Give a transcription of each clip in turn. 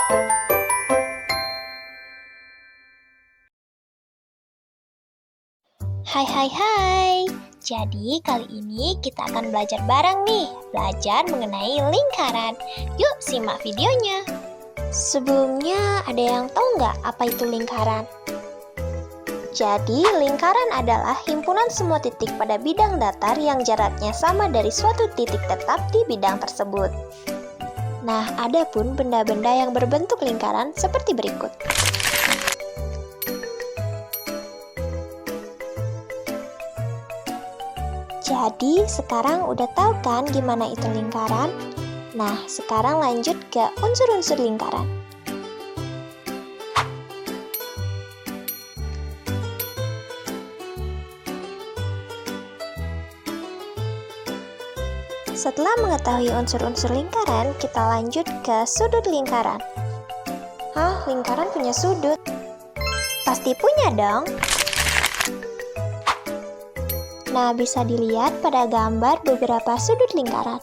Hai hai hai. Jadi kali ini kita akan belajar bareng nih, belajar mengenai lingkaran. Yuk simak videonya. Sebelumnya ada yang tahu nggak apa itu lingkaran? Jadi lingkaran adalah himpunan semua titik pada bidang datar yang jaraknya sama dari suatu titik tetap di bidang tersebut. Nah, ada pun benda-benda yang berbentuk lingkaran seperti berikut. Jadi, sekarang udah tahu kan gimana itu lingkaran? Nah, sekarang lanjut ke unsur-unsur lingkaran. Setelah mengetahui unsur-unsur lingkaran, kita lanjut ke sudut lingkaran. Hah, lingkaran punya sudut? Pasti punya dong! Nah, bisa dilihat pada gambar beberapa sudut lingkaran.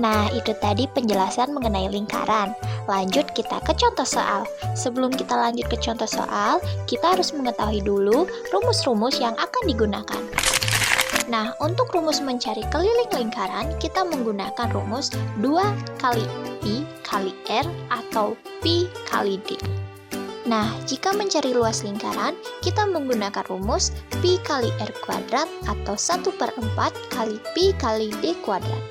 Nah, itu tadi penjelasan mengenai lingkaran. Lanjut kita ke contoh soal. Sebelum kita lanjut ke contoh soal, kita harus mengetahui dulu rumus-rumus yang akan digunakan. Nah, untuk rumus mencari keliling lingkaran, kita menggunakan rumus 2 kali Pi kali R atau Pi kali D. Nah, jika mencari luas lingkaran, kita menggunakan rumus Pi kali R kuadrat atau 1/4 kali Pi kali D kuadrat.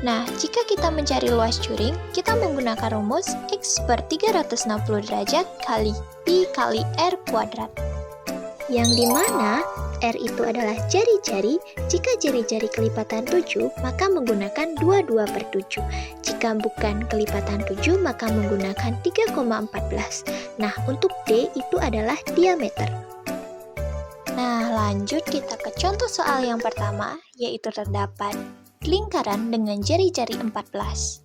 Nah, jika kita mencari luas juring, kita menggunakan rumus X per 360 derajat kali Pi kali R kuadrat. Yang dimana R itu adalah jari-jari. Jika jari-jari kelipatan 7, maka menggunakan 22/7. Jika bukan kelipatan 7, maka menggunakan 3,14. Nah, untuk D itu adalah diameter. Nah, lanjut kita ke contoh soal yang pertama, yaitu terdapat lingkaran dengan jari-jari 14.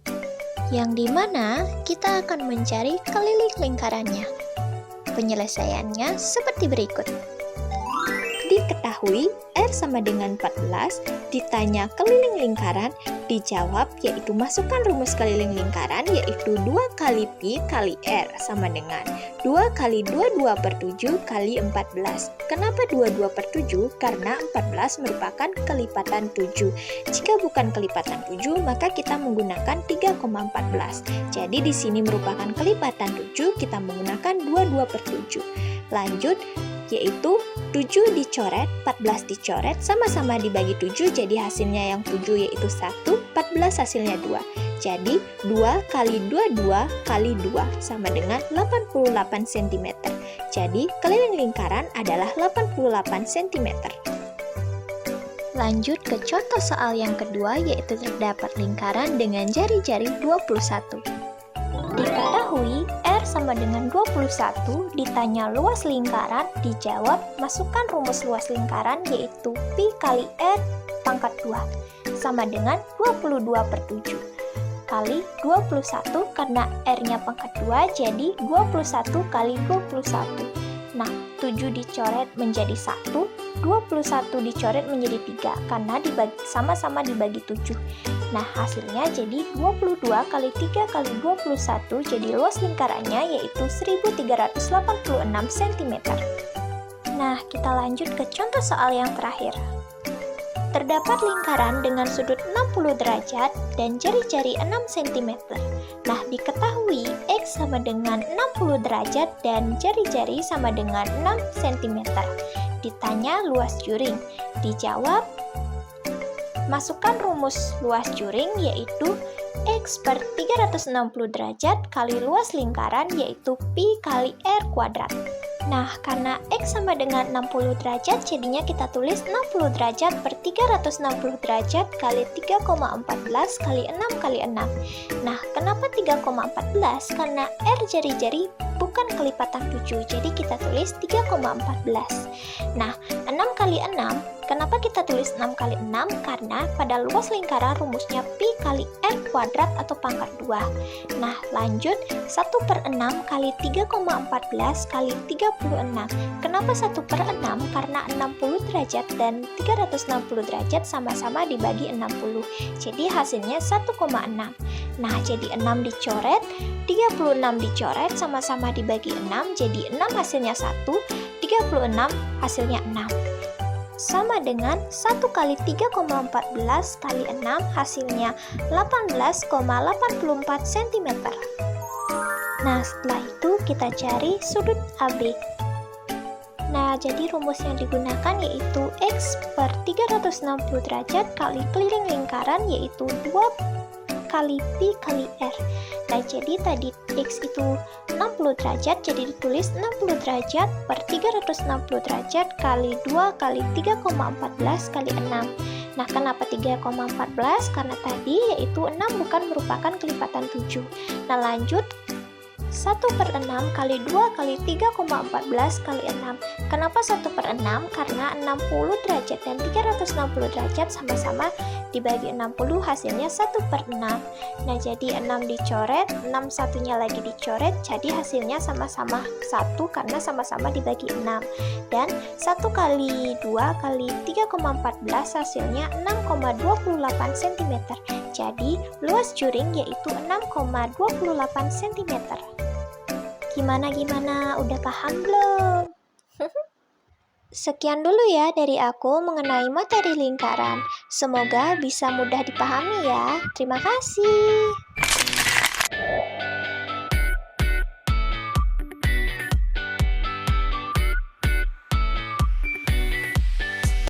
Yang dimana kita akan mencari keliling lingkarannya. Penyelesaiannya seperti berikut. Diketahui R sama dengan 14, ditanya keliling lingkaran, dijawab yaitu masukkan rumus keliling lingkaran yaitu 2 kali Pi kali R sama dengan 2 kali 22/7 kali 14. Kenapa 22/7? Karena 14 merupakan kelipatan 7. Jika bukan kelipatan 7, maka kita menggunakan 3,14. Jadi di sini merupakan kelipatan 7, kita menggunakan 22/7. Lanjut, yaitu 7 dicoret, 14 dicoret, sama-sama dibagi 7, jadi hasilnya yang 7 yaitu 1, 14 hasilnya 2. Jadi 2 kali 22 kali 2 sama dengan 88 cm. Jadi keliling lingkaran adalah 88 cm. Lanjut ke contoh soal yang kedua, yaitu terdapat lingkaran dengan jari-jari 21. Diketahui R sama dengan 21, ditanya luas lingkaran, dijawab masukkan rumus luas lingkaran yaitu Pi kali R pangkat 2 sama dengan 22/7 kali 21, karena R-nya pangkat 2 jadi 21 kali 21. Nah, 7 dicoret menjadi 1, 21 dicoret menjadi 3 karena sama-sama dibagi 7. Nah, hasilnya jadi 22 kali 3 kali 21, jadi luas lingkarannya yaitu 1386 cm. Nah, kita lanjut ke contoh soal yang terakhir. Terdapat lingkaran dengan sudut 60 derajat dan jari-jari 6 cm. Nah, diketahui X sama dengan 60 derajat dan jari-jari sama dengan 6 cm. Ditanya luas juring, dijawab masukkan rumus luas juring yaitu X per 360 derajat kali luas lingkaran yaitu Pi kali R kuadrat. Nah, karena X sama dengan 60 derajat, jadinya kita tulis 60 derajat per 360 derajat kali 3,14 kali 6 kali 6. Nah, kenapa 3,14? Karena R jari-jari bukan kelipatan 7, jadi kita tulis 3,14. Nah, 6 kali 6 Kenapa kita tulis 6 kali 6? Karena pada luas lingkaran rumusnya pi kali r kuadrat atau pangkat 2. Nah, lanjut 1/6 kali 3,14 kali 36. Kenapa 1/6? Karena 60 derajat dan 360 derajat sama-sama dibagi 60. Jadi hasilnya 1,6. Nah, jadi 6 dicoret, 36 dicoret, sama-sama dibagi 6, jadi 6 hasilnya 1, 36 hasilnya 6. Sama dengan 1 kali 3,14 kali 6 hasilnya 18,84 cm. Nah, setelah itu kita cari sudut AB. Nah, jadi rumus yang digunakan yaitu X per 360 derajat kali keliling lingkaran yaitu 2 kali pi kali r. Nah, jadi tadi X itu 60 derajat, jadi ditulis 60 derajat per 360 derajat kali 2 kali 3,14 kali 6. Nah, kenapa 3,14? Karena tadi yaitu 6 bukan merupakan kelipatan 7. Nah, lanjut 1/6 kali 2 kali 3,14 kali 6. Kenapa 1/6? Karena 60 derajat dan 360 derajat sama-sama dibagi 60 hasilnya 1/6. Nah, jadi 6 dicoret, 6 satunya lagi dicoret, jadi hasilnya sama-sama 1 karena sama-sama dibagi 6. Dan 1 kali 2 kali 3,14 hasilnya 6,28 cm. Jadi luas juring yaitu 6,28 cm. Gimana? Udah paham belum? Sekian dulu ya dari aku mengenai materi lingkaran. Semoga bisa mudah dipahami ya. Terima kasih.